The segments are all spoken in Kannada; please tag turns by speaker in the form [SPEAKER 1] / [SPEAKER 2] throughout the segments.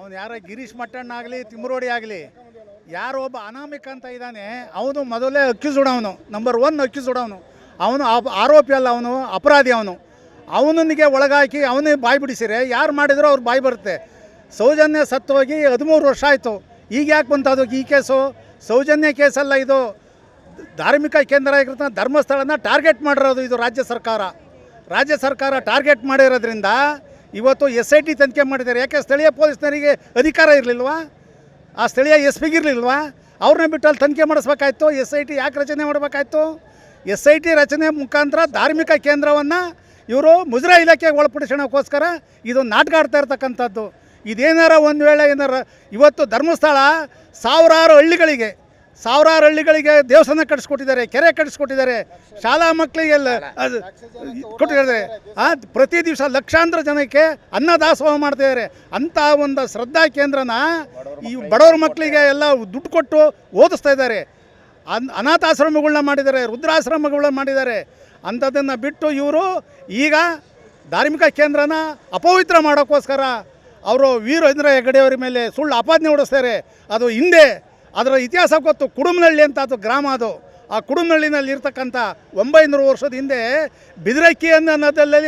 [SPEAKER 1] ಅವನು ಯಾರೋ ಗಿರೀಶ್ ಮಟ್ಟಣ್ಣ ಆಗಲಿ ತಿಮ್ಮರೋಡಿ ಆಗಲಿ ಯಾರೋ ಒಬ್ಬ ಅನಾಮಿಕ ಅಂತ ಇದ್ದಾನೆ. ಅವನು ಮೊದಲೇ ಅಕ್ಕಿಸುಡವನು, ನಂಬರ್ 1 ಅಕ್ಕಿಸುಡವನು. ಅವನು ಆರೋಪಿ ಅಲ್ಲ, ಅವನು ಅಪರಾಧಿ. ಅವನಿಗೆ ಒಳಗಾಕಿ ಅವನೇ ಬಾಯಿ ಬಿಡಿಸಿರೆ ಯಾರು ಮಾಡಿದ್ರು ಅವ್ರು ಬಾಯಿ ಬರುತ್ತೆ. ಸೌಜನ್ಯ ಸತ್ತು ಹೋಗಿ 13 ವರ್ಷ ಆಯಿತು. ಈಗ ಯಾಕೆ ಬಂತದು ಈ ಕೇಸು? ಸೌಜನ್ಯ ಕೇಸಲ್ಲ, ಇದು ಧಾರ್ಮಿಕ ಕೇಂದ್ರ ಆಗಿರ್ತಂಥ ಧರ್ಮಸ್ಥಳನ ಟಾರ್ಗೆಟ್ ಮಾಡಿರೋದು ಇದು ರಾಜ್ಯ ಸರ್ಕಾರ ಟಾರ್ಗೆಟ್ ಮಾಡಿರೋದ್ರಿಂದ ಇವತ್ತು SIT ತನಿಖೆ ಮಾಡಿದ್ದಾರೆ. ಯಾಕೆ ಸ್ಥಳೀಯ ಪೊಲೀಸ್ನರಿಗೆ ಅಧಿಕಾರ ಇರಲಿಲ್ವಾ? ಆ ಸ್ಥಳೀಯ SP ಇರಲಿಲ್ವಾ? ಅವ್ರನ್ನ ಬಿಟ್ಟು ಅಲ್ಲಿ ತನಿಖೆ ಮಾಡಿಸ್ಬೇಕಾಯ್ತು. SIT ಯಾಕೆ ರಚನೆ ಮಾಡಬೇಕಾಯ್ತು? SIT ರಚನೆ ಮುಖಾಂತರ ಧಾರ್ಮಿಕ ಕೇಂದ್ರವನ್ನು ಇವರು ಮುಜರಾ ಇಲಾಖೆಗೆ ಒಳಪಡಿಸೋಣಕ್ಕೋಸ್ಕರ ಇದು ನಾಟಕ ಆಡ್ತಾ ಇರ್ತಕ್ಕಂಥದ್ದು. ಇದೇನಾರ ಒಂದು ವೇಳೆ ಇವತ್ತು ಧರ್ಮಸ್ಥಳ ಸಾವಿರಾರು ಹಳ್ಳಿಗಳಿಗೆ ದೇವಸ್ಥಾನ ಕಟ್ಟಿಸ್ಕೊಟ್ಟಿದ್ದಾರೆ, ಕೆರೆ ಕಟ್ಟಿಸ್ಕೊಟ್ಟಿದ್ದಾರೆ, ಶಾಲಾ ಮಕ್ಕಳಿಗೆಲ್ಲ ಅದು ಕೊಟ್ಟಿದ್ದಾರೆ. ಪ್ರತಿ ದಿವಸ ಲಕ್ಷಾಂತರ ಜನಕ್ಕೆ ಅನ್ನದಾಸೋಹ ಮಾಡ್ತಿದ್ದಾರೆ. ಅಂಥ ಒಂದು ಶ್ರದ್ಧಾ ಕೇಂದ್ರನ ಈ ಬಡವ್ರ ಮಕ್ಕಳಿಗೆ ಎಲ್ಲ ದುಡ್ಡು ಕೊಟ್ಟು ಓದಿಸ್ತಾ ಇದ್ದಾರೆ. ಅನಾಥಾಶ್ರಮಗಳನ್ನ ಮಾಡಿದ್ದಾರೆ, ರುದ್ರಾಶ್ರಮಗಳನ್ನ ಮಾಡಿದ್ದಾರೆ. ಅಂಥದ್ದನ್ನು ಬಿಟ್ಟು ಇವರು ಈಗ ಧಾರ್ಮಿಕ ಕೇಂದ್ರನ ಅಪವಿತ್ರ ಮಾಡೋಕ್ಕೋಸ್ಕರ ಅವರು ವೀರೇಂದ್ರ ಹೆಗ್ಗಡೆಯವರ ಮೇಲೆ ಸುಳ್ಳು ಆಪಾದನೆ ಹೊಡಿಸ್ತಾರೆ. ಅದು ಹಿಂದೆ ಅದರ ಇತಿಹಾಸ ಗೊತ್ತು. ಕುಡುಮನಹಳ್ಳಿ ಅಂತ ಅದು ಗ್ರಾಮ, ಅದು ಆ ಕುಡುಮನಹಳ್ಳಿನಲ್ಲಿ ಇರ್ತಕ್ಕಂಥ 900 ವರ್ಷದ ಹಿಂದೆ ಬಿದಿರಕ್ಕಿ ಅನ್ನೋದಲ್ಲಿ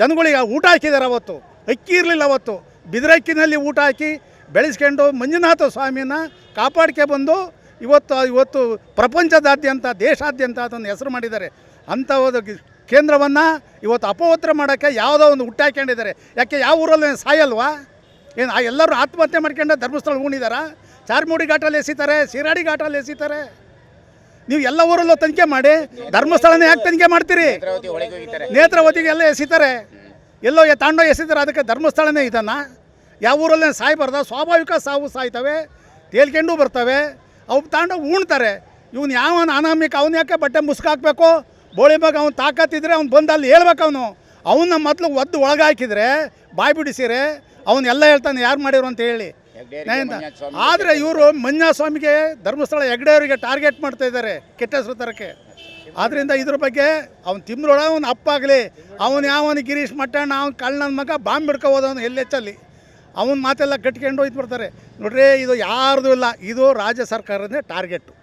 [SPEAKER 1] ಜನಗಳಿಗೆ ಊಟ ಹಾಕಿದ್ದಾರೆ. ಅವತ್ತು ಅಕ್ಕಿ ಇರಲಿಲ್ಲ. ಅವತ್ತು ಬಿದಿರಕ್ಕಿನಲ್ಲಿ ಊಟ ಹಾಕಿ ಬೆಳೆಸ್ಕೊಂಡು ಮಂಜುನಾಥ ಸ್ವಾಮಿಯನ್ನು ಕಾಪಾಡ್ಕೆ ಬಂದು ಇವತ್ತು ಪ್ರಪಂಚದಾದ್ಯಂತ ದೇಶಾದ್ಯಂತ ಅದನ್ನು ಹೆಸರು ಮಾಡಿದ್ದಾರೆ. ಅಂಥ ಒಂದು ಕೇಂದ್ರವನ್ನು ಇವತ್ತು ಅಪವಿತ್ರ ಮಾಡೋಕ್ಕೆ ಯಾವುದೋ ಒಂದು ಹುಟ್ಟಾಕೊಂಡಿದ್ದಾರೆ. ಯಾಕೆ ಯಾವ ಊರಲ್ಲಿ ಸಾಯಲ್ವಾ? ಏನು ಎಲ್ಲರೂ ಆತ್ಮಹತ್ಯೆ ಮಾಡ್ಕೊಂಡು ಧರ್ಮಸ್ಥಳ ಉಣಿದಾರ? ಚಾರ್ಮುಡಿ ಘಾಟಲ್ಲಿ ಎಸಿತಾರೆ, ಶಿರಾಡಿ ಘಾಟಲ್ಲಿ ಎಸಿತಾರೆ. ನೀವು ಎಲ್ಲ ಊರಲ್ಲೂ ತನಿಖೆ ಮಾಡಿ, ಧರ್ಮಸ್ಥಳನೇ ಯಾಕೆ ತನಿಖೆ ಮಾಡ್ತೀರಿ? ನೇತ್ರಾವತಿಗೆ ಎಲ್ಲ ಎಸಿತಾರೆ, ಎಲ್ಲೋ ತಾಂಡೋ ಎಸಿತಾರೆ. ಅದಕ್ಕೆ ಧರ್ಮಸ್ಥಳನೇ ಇದನ್ನು ಯಾವ ಊರಲ್ಲೇ ಸಾಯ್ಬಾರ್ದ? ಸ್ವಾಭಾವಿಕ ಸಾವು ಸಾಯ್ತವೆ, ತೇಲ್ಕೊಂಡು ಬರ್ತವೆ, ಅವು ತಾಂಡೋ ಉಣ್ತಾರೆ. ಇವನು ಯಾವನ ಅನಾಮಿಕ, ಅವನು ಯಾಕೆ ಬಟ್ಟೆ ಮುಸ್ಕಾಕಬೇಕು? ಬೋಳಿ ಮಗ ಅವ್ನು ತಾಕತ್ತಿದ್ರೆ ಅವ್ನು ಬಂದು ಅಲ್ಲಿ ಹೇಳ್ಬೇಕು. ಅವನ್ನ ಮೊದಲು ಒದ್ದು ಒಳಗಾಕಿದ್ರೆ ಬಾಯಿ ಬಿಡಿಸಿರೆ ಅವನ್ನೆಲ್ಲ ಹೇಳ್ತಾನೆ ಯಾರು ಮಾಡಿರು ಅಂತ ಹೇಳಿ. ಆದರೆ ಇವರು ಮಂಜುನಾಥಸ್ವಾಮಿಗೆ ಧರ್ಮಸ್ಥಳ ಹೆಗ್ಡೆಯವರಿಗೆ ಟಾರ್ಗೆಟ್ ಮಾಡ್ತಾ ಇದ್ದಾರೆ ಕೆಟ್ಟ ಹೆಸರು ತರಕ್ಕೆ. ಆದ್ದರಿಂದ ಇದ್ರ ಬಗ್ಗೆ ಅವ್ನು ತಿಮ್ಮರೋಡ ಅವನು ಅಪ್ಪಾಗಲಿ, ಅವನು ಯಾವನು ಗಿರೀಶ್ ಮಟ್ಟಣ್ಣ, ಅವ್ನು ಕಳ್ಳನ ಮಗ ಬಾಂಬ್ ಬಿಡ್ಕೊ ಹೋದವನು ಎಲ್ಲೆಚ್ಚಲ್ಲಿ ಅವನ ಮಾತೆಲ್ಲ ಕಟ್ಕೊಂಡು ಹೋಯ್ತು ಬರ್ತಾರೆ. ನೋಡ್ರಿ, ಇದು ಯಾರ್ದು ಇಲ್ಲ, ಇದು ರಾಜ್ಯ ಸರ್ಕಾರದೇ ಟಾರ್ಗೆಟು.